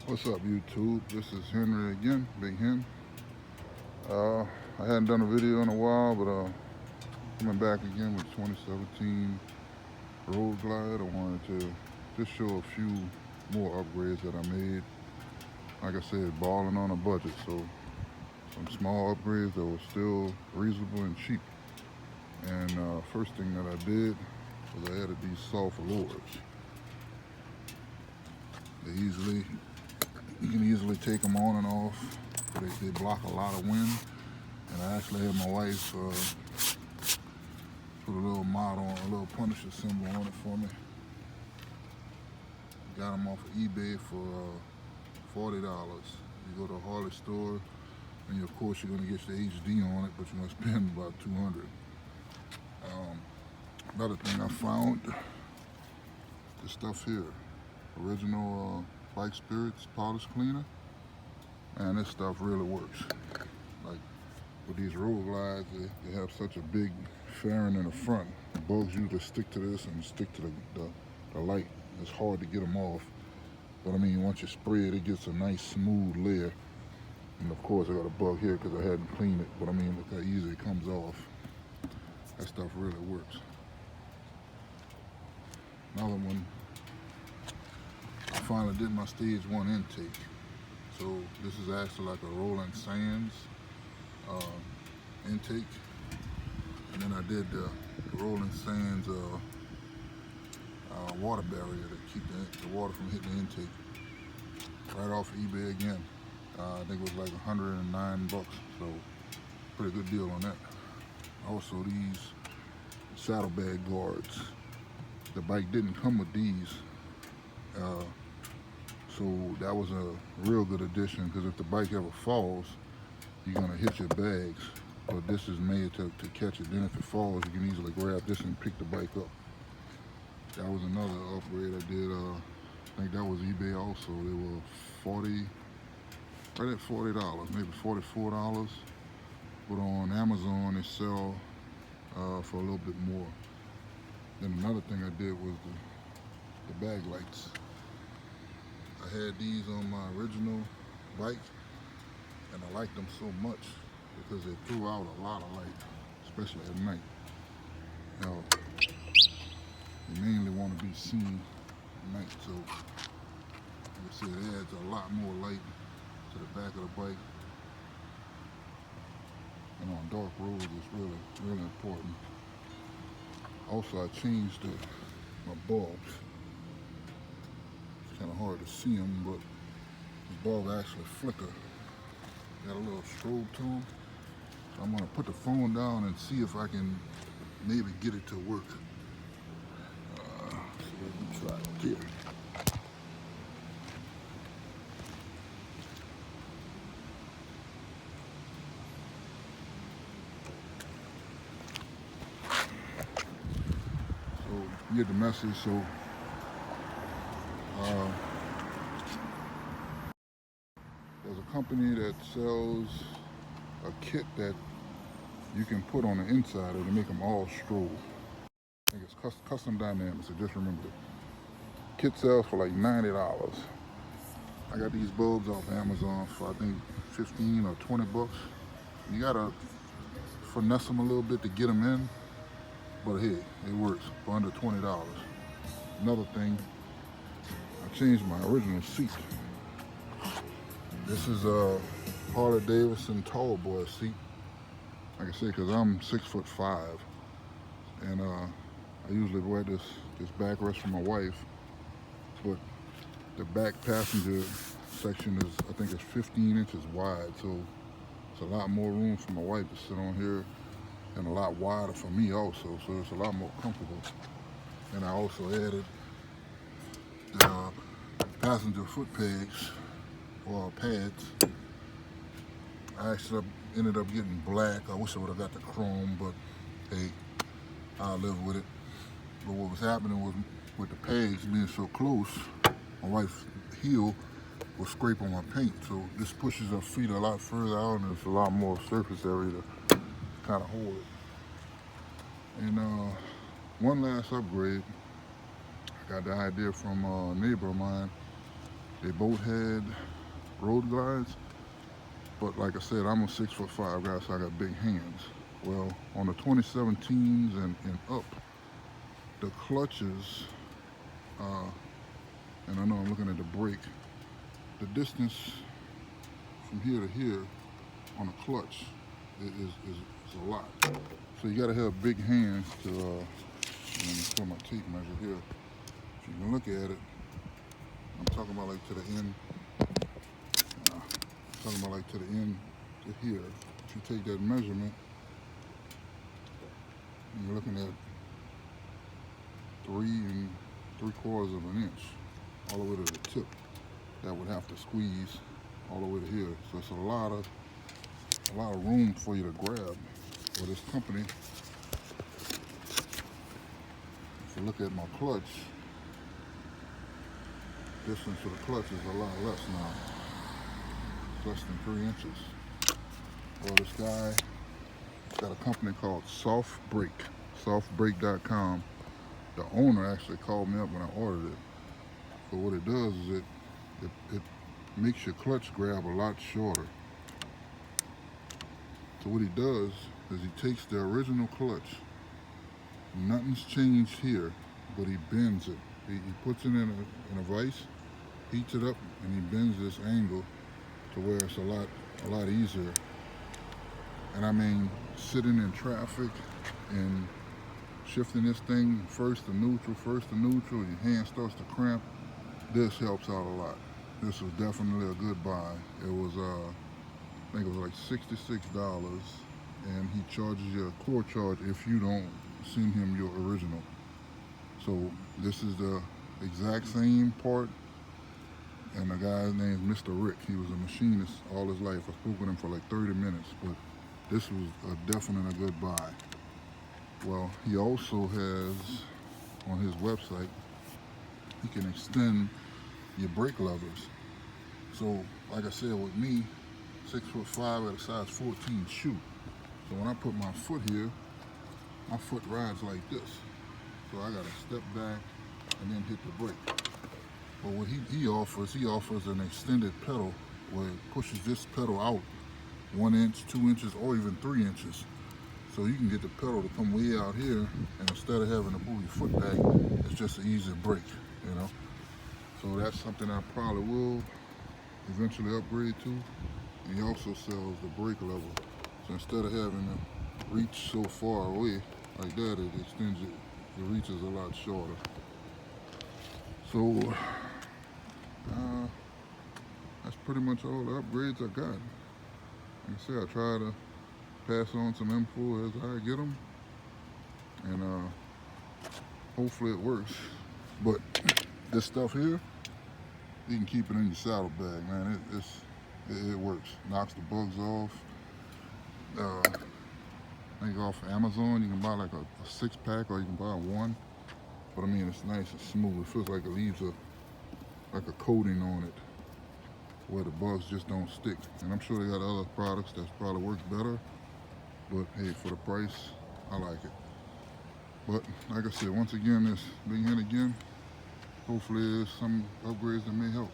What's up, YouTube? This is Henry again, Big Hen. I hadn't done a video in a while, but coming back again with 2017 Road Glide. I wanted to just show a few more upgrades that I made. Like I said, balling on a budget, so some small upgrades that were still reasonable and cheap. And first thing that I did was I added these soft lures. You can easily take them on and off. They block a lot of wind. And I actually had my wife put a little model on, a little Punisher symbol on it for me. Got them off of eBay for $40. You go to a Harley store, and of course you're gonna get the HD on it, but you're gonna spend about $200. Another thing I found, this stuff here, original Bike Spirits polish cleaner. Man, this stuff really works. Like with these Road Glides, they have such a big fairing in the front. The bugs usually stick to this and stick to the light. It's hard to get them off. But I mean, once you spray it, it gets a nice smooth layer. And of course, I got a bug here because I hadn't cleaned it. But I mean, look how easy it comes off. That stuff really works. Another one, I finally did my stage 1 intake. So this is actually like a Rolling Sands intake. And then I did the Rolling Sands water barrier to keep the water from hitting the intake. Right off of eBay again. I think it was like $109, so pretty good deal on that. Also these saddlebag guards. The bike didn't come with these, so that was a real good addition, because if the bike ever falls, you're gonna hit your bags. But this is made to catch it. Then if it falls, you can easily grab this and pick the bike up. That was another upgrade I did. I think that was eBay also. They were right at $40, maybe $44. But on Amazon, they sell for a little bit more. Then another thing I did was the bag lights. I had these on my original bike, and I liked them so much because they threw out a lot of light, especially at night. Now, you mainly want to be seen at night, so like I said, it adds a lot more light to the back of the bike. And on dark roads, it's really important. Also, I changed my bulbs. It's kind of hard to see them, but the bulb actually flicker. Got a little strobe to them. So I'm gonna put the phone down and see if I can maybe get it to work. So let me try it here. So you get the message. So there's a company that sells a kit that you can put on the inside of it to make them all strobe. I think it's Custom Dynamics, I just remembered it. Kit sells for like $90. I got these bulbs off Amazon for I think 15 or 20 bucks. You gotta finesse them a little bit to get them in, but hey, it works for under $20. Another thing, I changed my original seat. This is a Harley Davidson Tall Boy seat. Like I said, because I'm 6'5", and I usually wear this backrest for my wife, but the back passenger section is, I think it's 15 inches wide, so it's a lot more room for my wife to sit on here, and a lot wider for me also, so it's a lot more comfortable. And I also added the passenger foot pegs, or pads. I actually ended up getting black. I wish I would have got the chrome, but hey, I'll live with it. But what was happening was, with the pegs being so close, my wife's heel will scrape on my paint. So this pushes her feet a lot further out, and there's a lot more surface area to kind of hold it. And one last upgrade, I got the idea from a neighbor of mine. They both had road glides, but like I said, I'm a 6'5" guy, so I got big hands. Well, on the 2017s and up, the clutches, uh, and I know I'm looking at the brake, the distance from here to here on a clutch is a lot. So you gotta have big hands to, let me put my tape measure here. If you can look at it, I'm talking about like to the end, talking about like to the end to here. If you take that measurement, you're looking at 3 3/4 of an inch all the way to the tip. That would have to squeeze all the way to here. So it's a lot of room for you to grab. Well, this company, if you look at my clutch, distance to the clutch is a lot less now. It's less than 3 inches. Well, this guy got a company called Soft Brake, softbrake.com. The owner actually called me up when I ordered it. But what it does is it makes your clutch grab a lot shorter. So what he does is he takes the original clutch, nothing's changed here, but he bends it. He puts it in a vise, heats it up, and he bends this angle to where it's a lot easier. And I mean, sitting in traffic and shifting this thing first to neutral, your hand starts to cramp. This helps out a lot. This was definitely a good buy. It was, I think it was like $66, and he charges you a core charge if you don't send him your original. So this is the exact same part, and the guy's name is Mr. Rick. He was a machinist all his life. I spoke with him for like 30 minutes, but this was definitely a good buy. Well, he also has on his website, he can extend your brake levers. So, like I said, with me, 6'5" at a size 14 shoe. So when I put my foot here, my foot rides like this. So I gotta step back and then hit the brake. But what he offers an extended pedal where it pushes this pedal out 1 inch, 2 inches, or even 3 inches. So you can get the pedal to come way out here, and instead of having to move your foot back, it's just an easy brake, you know. So that's something I probably will eventually upgrade to. And he also sells the brake level. So instead of having to reach so far away like that, it extends it. It reaches a lot shorter. So that's pretty much all the upgrades I got. Like I said, I try to pass on some info as I get them, and hopefully it works. But this stuff here, you can keep it in your saddle bag, man. It works. Knocks the bugs off. I think off Amazon you can buy like a 6-pack, or you can buy one. But I mean, it's nice and smooth. It feels like it leaves like a coating on it where the bugs just don't stick. And I'm sure they got other products that probably work better. But hey, for the price, I like it. But like I said, once again, this Big Hen again. Hopefully there's some upgrades that may help.